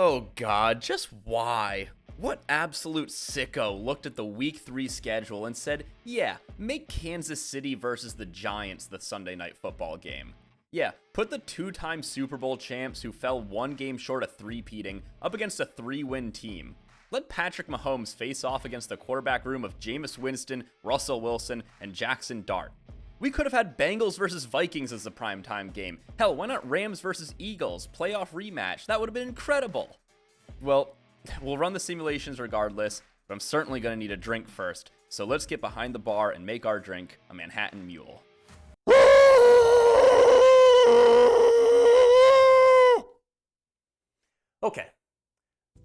Oh god, just why? What absolute sicko looked at the Week 3 schedule and said, yeah, make Kansas City versus the Giants the Sunday Night Football game. Yeah, put the two-time Super Bowl champs who fell one game short of three-peating up against a 3-win team. Let Patrick Mahomes face off against the quarterback room of Jameis Winston, Russell Wilson, and Jackson Dart. We could have had Bengals versus Vikings as the primetime game. Hell, why not Rams versus Eagles? Playoff rematch. That would have been incredible. Well, we'll run the simulations regardless, but I'm certainly going to need a drink first. So let's get behind the bar and make our drink a Manhattan Mule. Okay.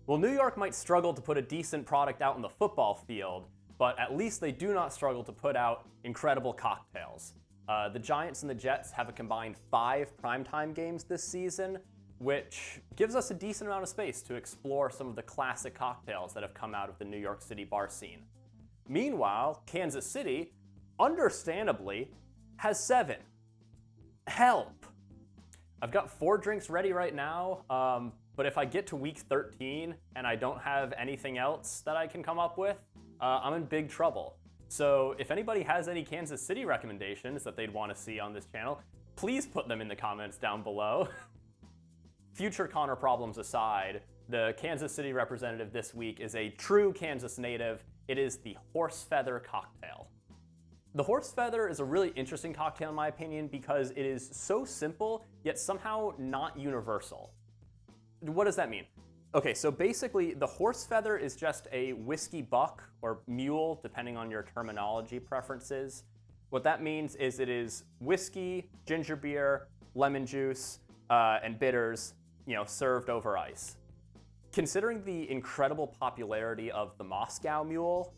Well, New York might struggle to put a decent product out in the football field, but at least they do not struggle to put out incredible cocktails. The Giants and the Jets have a combined 5 primetime games this season, which gives us a decent amount of space to explore some of the classic cocktails that have come out of the New York City bar scene. Meanwhile, Kansas City, understandably, has 7. Help! I've got 4 drinks ready right now, but if I get to week 13 and I don't have anything else that I can come up with, I'm in big trouble. So if anybody has any Kansas City recommendations that they'd want to see on this channel, please put them in the comments down below. Future Connor problems aside, the Kansas City representative this week is a true Kansas native. It is the Horse Feather cocktail. The Horse Feather is a really interesting cocktail in my opinion because it is so simple, yet somehow not universal. What does that mean? Okay, so basically the Horse Feather is just a whiskey buck or mule, depending on your terminology preferences. What that means is it is whiskey, ginger beer, lemon juice, and bitters, served over ice. Considering the incredible popularity of the Moscow Mule,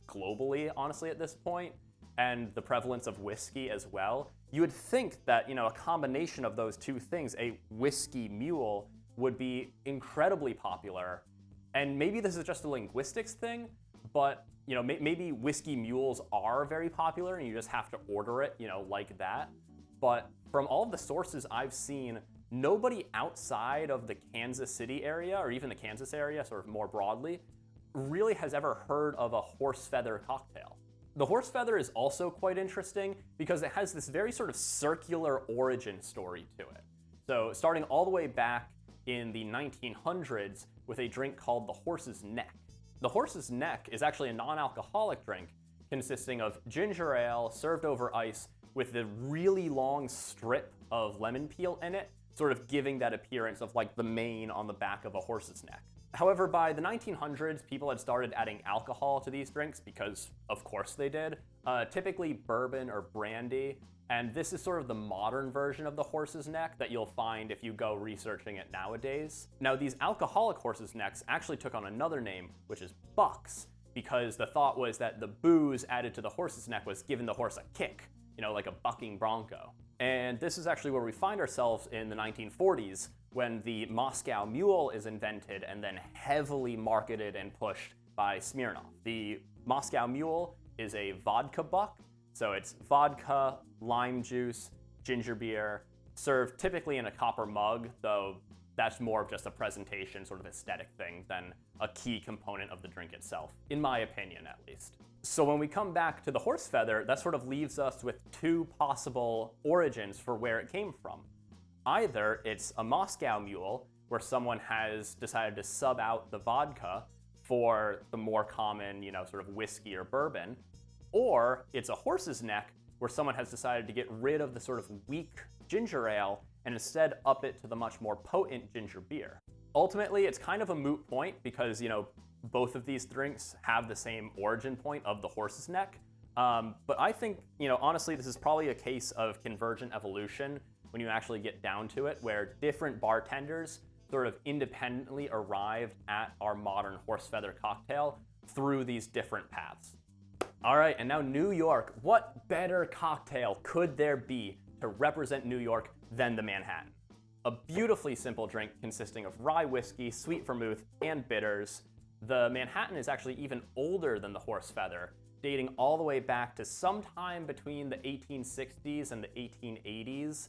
globally, honestly, at this point, and the prevalence of whiskey as well, you would think that, a combination of those two things, a whiskey mule, would be incredibly popular. And maybe this is just a linguistics thing, but maybe whiskey mules are very popular and you just have to order it, like that. But from all of the sources I've seen, nobody outside of the Kansas City area, or even the Kansas area sort of more broadly, really has ever heard of a Horse Feather cocktail. The Horse Feather is also quite interesting because it has this very sort of circular origin story to it. So starting all the way back in the 1900s with a drink called the Horse's Neck. The Horse's Neck is actually a non-alcoholic drink consisting of ginger ale served over ice with a really long strip of lemon peel in it, sort of giving that appearance of like the mane on the back of a horse's neck. However, by the 1900s, people had started adding alcohol to these drinks because, of course they did, typically bourbon or brandy. And this is sort of the modern version of the horse's neck that you'll find if you go researching it nowadays. Now, these alcoholic horse's necks actually took on another name, which is bucks, because the thought was that the booze added to the horse's neck was giving the horse a kick, like a bucking bronco. And this is actually where we find ourselves in the 1940s when the Moscow Mule is invented and then heavily marketed and pushed by Smirnoff. The Moscow Mule is a vodka buck. So it's vodka, lime juice, ginger beer, served typically in a copper mug, though that's more of just a presentation sort of aesthetic thing than a key component of the drink itself, in my opinion at least. So when we come back to the Horse Feather, that sort of leaves us with 2 possible origins for where it came from. Either it's a Moscow Mule, where someone has decided to sub out the vodka for the more common, sort of whiskey or bourbon, or it's a Horse's Neck, where someone has decided to get rid of the sort of weak ginger ale and instead up it to the much more potent ginger beer. Ultimately, it's kind of a moot point because, both of these drinks have the same origin point of the Horse's Neck. But I think, honestly, this is probably a case of convergent evolution when you actually get down to it, where different bartenders sort of independently arrived at our modern Horse Feather cocktail through these different paths. All right, and now New York. What better cocktail could there be to represent New York than the Manhattan? A beautifully simple drink consisting of rye whiskey, sweet vermouth, and bitters. The Manhattan is actually even older than the Horse Feather, dating all the way back to sometime between the 1860s and the 1880s.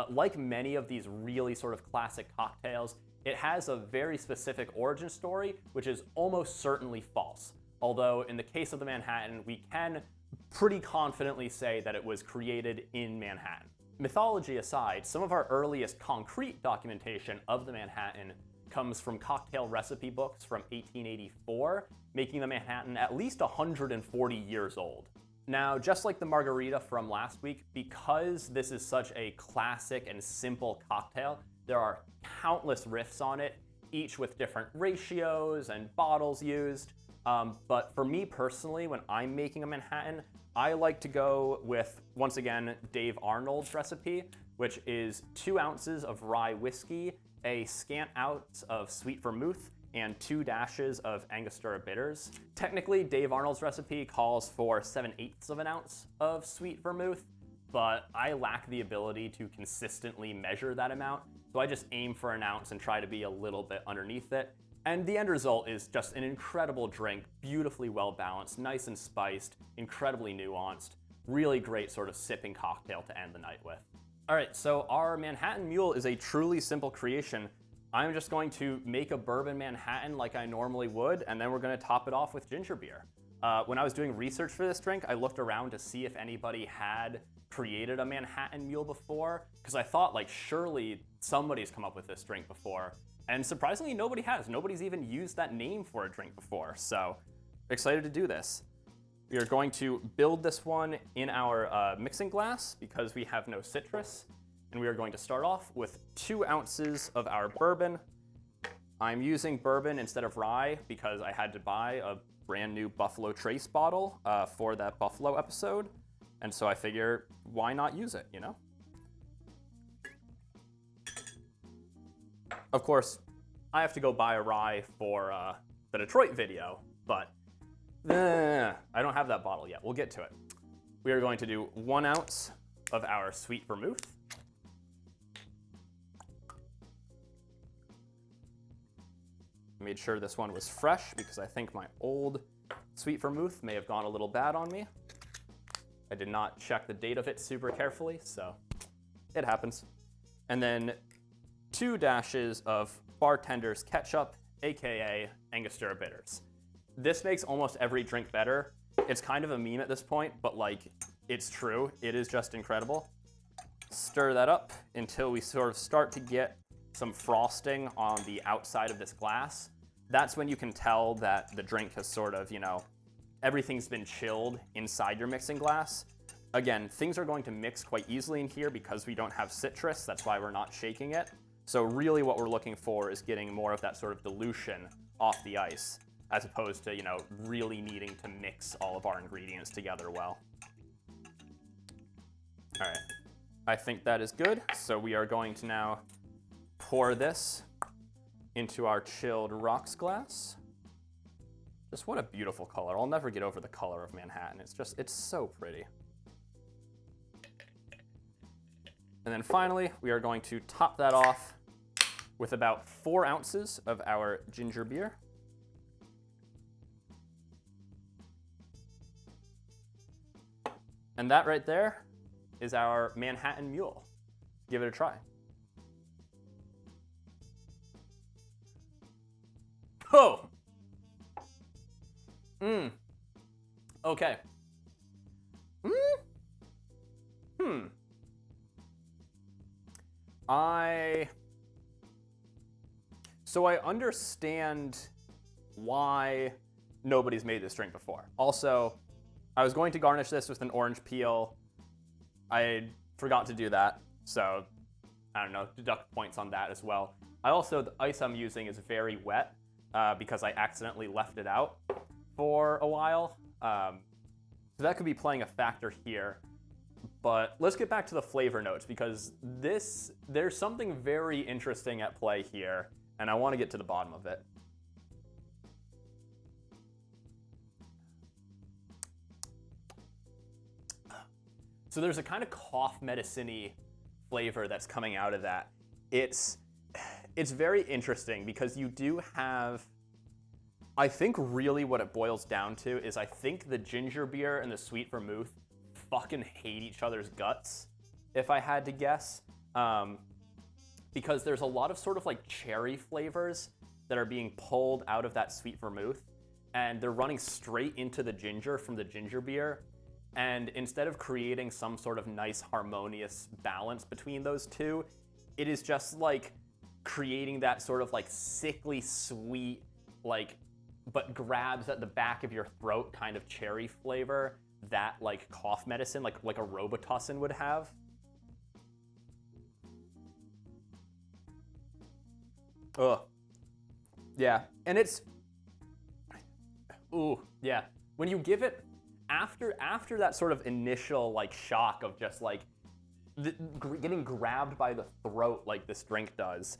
Like many of these really sort of classic cocktails, It has a very specific origin story, which is almost certainly false. Although in the case of the Manhattan, we can pretty confidently say that it was created in Manhattan. Mythology aside, some of our earliest concrete documentation of the Manhattan comes from cocktail recipe books from 1884, making the Manhattan at least 140 years old. Now, just like the margarita from last week, because this is such a classic and simple cocktail, there are countless riffs on it, each with different ratios and bottles used. But for me personally, when I'm making a Manhattan, I like to go with, once again, Dave Arnold's recipe, which is 2 ounces of rye whiskey, a scant ounce of sweet vermouth, and 2 dashes of Angostura Bitters. Technically, Dave Arnold's recipe calls for 7/8 of an ounce of sweet vermouth, but I lack the ability to consistently measure that amount, so I just aim for an ounce and try to be a little bit underneath it. And the end result is just an incredible drink, beautifully well balanced, nice and spiced, incredibly nuanced, really great sort of sipping cocktail to end the night with. All right, so our Manhattan Mule is a truly simple creation. I'm just going to make a bourbon Manhattan like I normally would, and then we're gonna top it off with ginger beer. When I was doing research for this drink, I looked around to see if anybody had created a Manhattan Mule before, because I thought, like, surely somebody's come up with this drink before. And surprisingly, nobody has. Nobody's even used that name for a drink before, so excited to do this. We are going to build this one in our mixing glass because we have no citrus, and we are going to start off with 2 ounces of our bourbon. I'm using bourbon instead of rye because I had to buy a brand new Buffalo Trace bottle for that Buffalo episode, and so I figure, why not use it, you know? Of course, I have to go buy a rye for the Detroit video, but I don't have that bottle yet. We'll get to it. We are going to do 1 ounce of our sweet vermouth. Made sure this one was fresh because I think my old sweet vermouth may have gone a little bad on me. I did not check the date of it super carefully, so it happens. And then 2 dashes of bartender's ketchup, aka Angostura Bitters. This makes almost every drink better. It's kind of a meme at this point, but like, it's true. It is just incredible. Stir that up until we sort of start to get some frosting on the outside of this glass. That's when you can tell that the drink has sort of, you know, everything's been chilled inside your mixing glass. Again, things are going to mix quite easily in here because we don't have citrus. That's why we're not shaking it. So really what we're looking for is getting more of that sort of dilution off the ice, as opposed to, you know, really needing to mix all of our ingredients together well. All right, I think that is good. So we are going to now pour this into our chilled rocks glass. Just what a beautiful color. I'll never get over the color of Manhattan. It's so pretty. And then finally, we are going to top that off with about 4 ounces of our ginger beer. And that right there is our Manhattan Mule. Give it a try. Oh! Okay. So I understand why nobody's made this drink before. Also, I was going to garnish this with an orange peel. I forgot to do that, so I don't know, deduct points on that as well. The ice I'm using is very wet because I accidentally left it out for a while. So that could be playing a factor here. But let's get back to the flavor notes because there's something very interesting at play here, and I want to get to the bottom of it. So there's a kind of cough medicine-y flavor that's coming out of that. It's very interesting because you do have, I think really what it boils down to is I think the ginger beer and the sweet vermouth fucking hate each other's guts, if I had to guess. because there's a lot of sort of like cherry flavors that are being pulled out of that sweet vermouth, and they're running straight into the ginger from the ginger beer. And instead of creating some sort of nice harmonious balance between those two, it is just like creating that sort of like sickly sweet, like, but grabs at the back of your throat kind of cherry flavor that like cough medicine, like a Robitussin would have. Ugh. Yeah, and it's, ooh, yeah. When you give it, after that sort of initial like shock of just like getting grabbed by the throat like this drink does,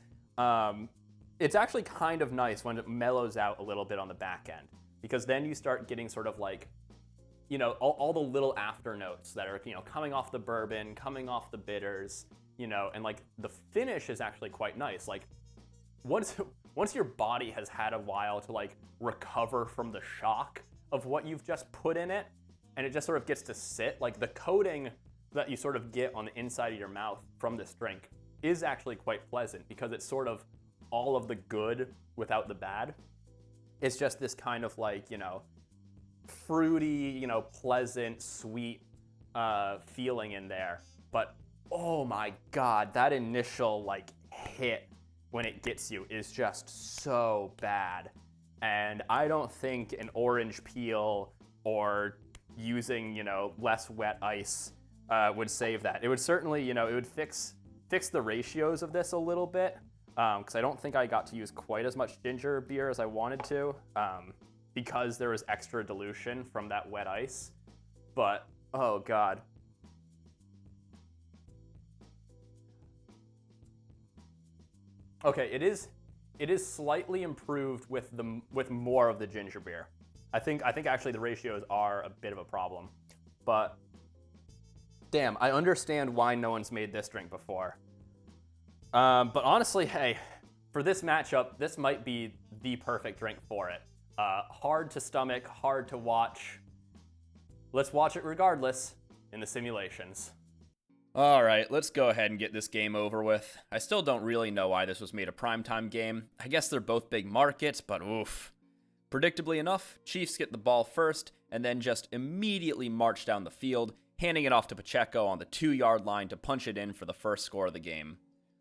it's actually kind of nice when it mellows out a little bit on the back end, because then you start getting sort of like, you know, all the little after notes that are, you know, coming off the bourbon, coming off the bitters, you know, and like the finish is actually quite nice. Like once your body has had a while to like recover from the shock of what you've just put in it, and it just sort of gets to sit, like the coating that you sort of get on the inside of your mouth from this drink is actually quite pleasant, because it's sort of all of the good without the bad. It's just this kind of like, you know, fruity, you know, pleasant, sweet feeling in there. But oh my God, that initial like hit when it gets you is just so bad. And I don't think an orange peel or using, you know, less wet ice would save that. It would certainly, you know, it would fix the ratios of this a little bit, because I don't think I got to use quite as much ginger beer as I wanted to, because there was extra dilution from that wet ice. But oh God. Okay, it is slightly improved with more of the ginger beer. I think actually the ratios are a bit of a problem, but damn, I understand why no one's made this drink before. But honestly, hey, for this matchup, this might be the perfect drink for it. Hard to stomach, hard to watch. Let's watch it regardless in the simulations. All right, let's go ahead and get this game over with. I still don't really know why this was made a primetime game. I guess they're both big markets, but oof. Predictably enough, Chiefs get the ball first and then just immediately march down the field, handing it off to Pacheco on the 2-yard line to punch it in for the first score of the game.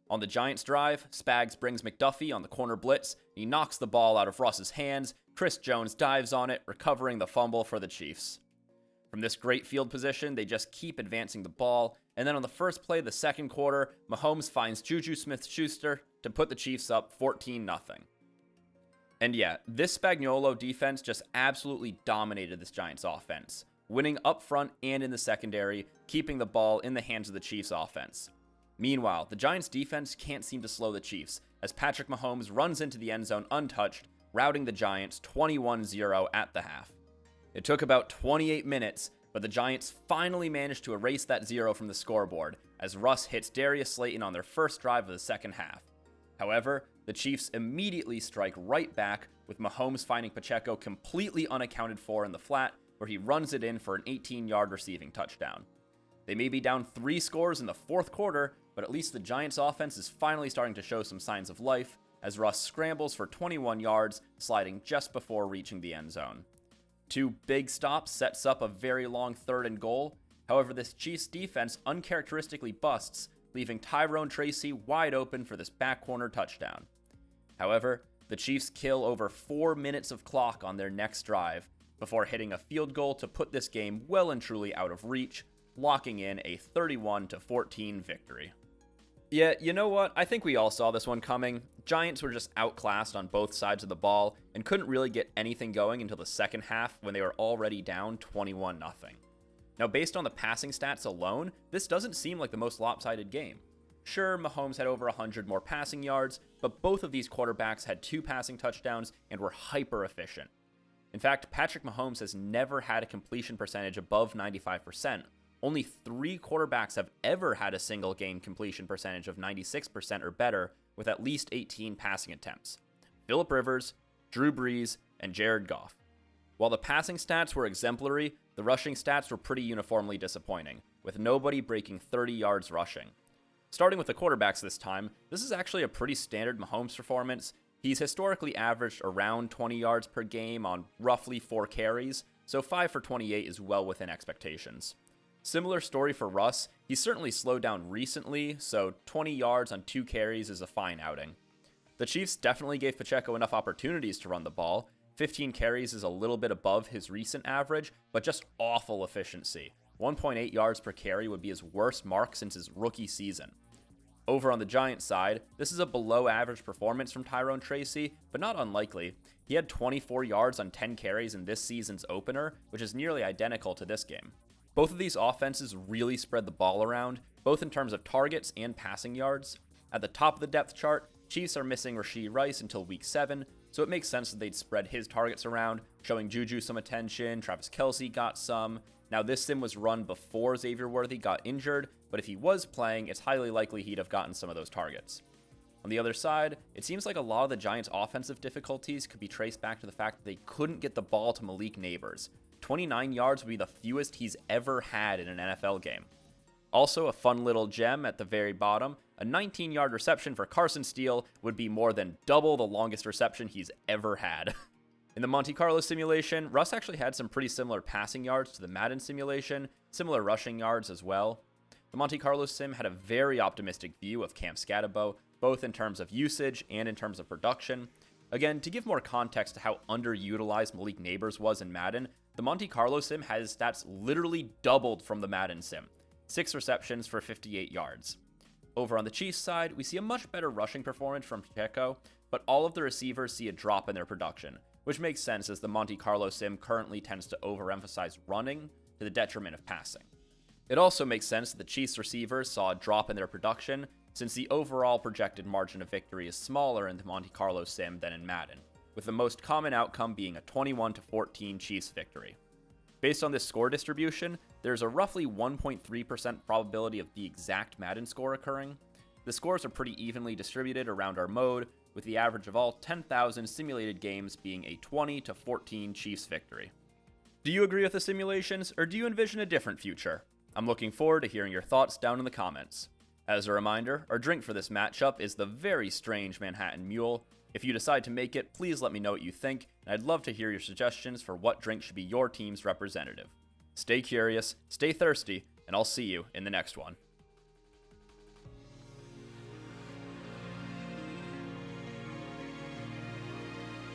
On the Giants' drive, Spags brings McDuffie on the corner blitz. He knocks the ball out of Russ's hands. Chris Jones dives on it, recovering the fumble for the Chiefs. From this great field position, they just keep advancing the ball, and then on the first play of the second quarter, Mahomes finds Juju Smith-Schuster to put the Chiefs up 14-0. And yeah, this Spagnuolo defense just absolutely dominated this Giants offense, winning up front and in the secondary, keeping the ball in the hands of the Chiefs offense. Meanwhile, the Giants defense can't seem to slow the Chiefs, as Patrick Mahomes runs into the end zone untouched, routing the Giants 21-0 at the half. It took about 28 minutes, but the Giants finally managed to erase that 0 from the scoreboard, as Russ hits Darius Slayton on their first drive of the second half. However, the Chiefs immediately strike right back, with Mahomes finding Pacheco completely unaccounted for in the flat, where he runs it in for an 18-yard receiving touchdown. They may be down 3 scores in the fourth quarter, but at least the Giants' offense is finally starting to show some signs of life, as Russ scrambles for 21 yards, sliding just before reaching the end zone. 2 big stops sets up a very long 3rd and goal. However, this Chiefs defense uncharacteristically busts, leaving Tyrone Tracy wide open for this back corner touchdown. However, the Chiefs kill over 4 minutes of clock on their next drive before hitting a field goal to put this game well and truly out of reach, locking in a 31-14 victory. Yeah, you know what? I think we all saw this one coming. Giants were just outclassed on both sides of the ball and couldn't really get anything going until the second half when they were already down 21-0. Now, based on the passing stats alone, this doesn't seem like the most lopsided game. Sure, Mahomes had over 100 more passing yards, but both of these quarterbacks had 2 passing touchdowns and were hyper efficient. In fact, Patrick Mahomes has never had a completion percentage above 95%. Only 3 quarterbacks have ever had a single game completion percentage of 96% or better with at least 18 passing attempts. Phillip Rivers, Drew Brees, and Jared Goff. While the passing stats were exemplary, the rushing stats were pretty uniformly disappointing, with nobody breaking 30 yards rushing. Starting with the quarterbacks this time, this is actually a pretty standard Mahomes performance. He's historically averaged around 20 yards per game on roughly 4 carries, so 5 for 28 is well within expectations. Similar story for Russ. He's certainly slowed down recently, so 20 yards on 2 carries is a fine outing. The Chiefs definitely gave Pacheco enough opportunities to run the ball. 15 carries is a little bit above his recent average, but just awful efficiency. 1.8 yards per carry would be his worst mark since his rookie season. Over on the Giants side, this is a below average performance from Tyrone Tracy, but not unlikely. He had 24 yards on 10 carries in this season's opener, which is nearly identical to this game. Both of these offenses really spread the ball around, both in terms of targets and passing yards. At the top of the depth chart, Chiefs are missing Rashee Rice until week 7, so it makes sense that they'd spread his targets around, showing Juju some attention. Travis Kelce got some. Now, this sim was run before Xavier Worthy got injured, but if he was playing, it's highly likely he'd have gotten some of those targets. On the other side, it seems like a lot of the Giants' offensive difficulties could be traced back to the fact that they couldn't get the ball to Malik Neighbors. 29 yards would be the fewest he's ever had in an NFL game. Also, a fun little gem at the very bottom, a 19-yard reception for Carson Steele would be more than double the longest reception he's ever had. In the Monte Carlo simulation, Russ actually had some pretty similar passing yards to the Madden simulation, similar rushing yards as well. The Monte Carlo sim had a very optimistic view of Cam Scatabo, both in terms of usage and in terms of production. Again, to give more context to how underutilized Malik Neighbors was in Madden, the Monte Carlo sim had his stats literally doubled from the Madden sim. 6 receptions for 58 yards. Over on the Chiefs side, we see a much better rushing performance from Pacheco, but all of the receivers see a drop in their production, which makes sense as the Monte Carlo sim currently tends to overemphasize running to the detriment of passing. It also makes sense that the Chiefs receivers saw a drop in their production, since the overall projected margin of victory is smaller in the Monte Carlo sim than in Madden, with the most common outcome being a 21-14 Chiefs victory. Based on this score distribution, there's a roughly 1.3% probability of the exact Madden score occurring. The scores are pretty evenly distributed around our mode, with the average of all 10,000 simulated games being a 20-14 Chiefs victory. Do you agree with the simulations, or do you envision a different future? I'm looking forward to hearing your thoughts down in the comments. As a reminder, our drink for this matchup is the very strange Manhattan Mule. If you decide to make it, please let me know what you think, and I'd love to hear your suggestions for what drink should be your team's representative. Stay curious, stay thirsty, and I'll see you in the next one.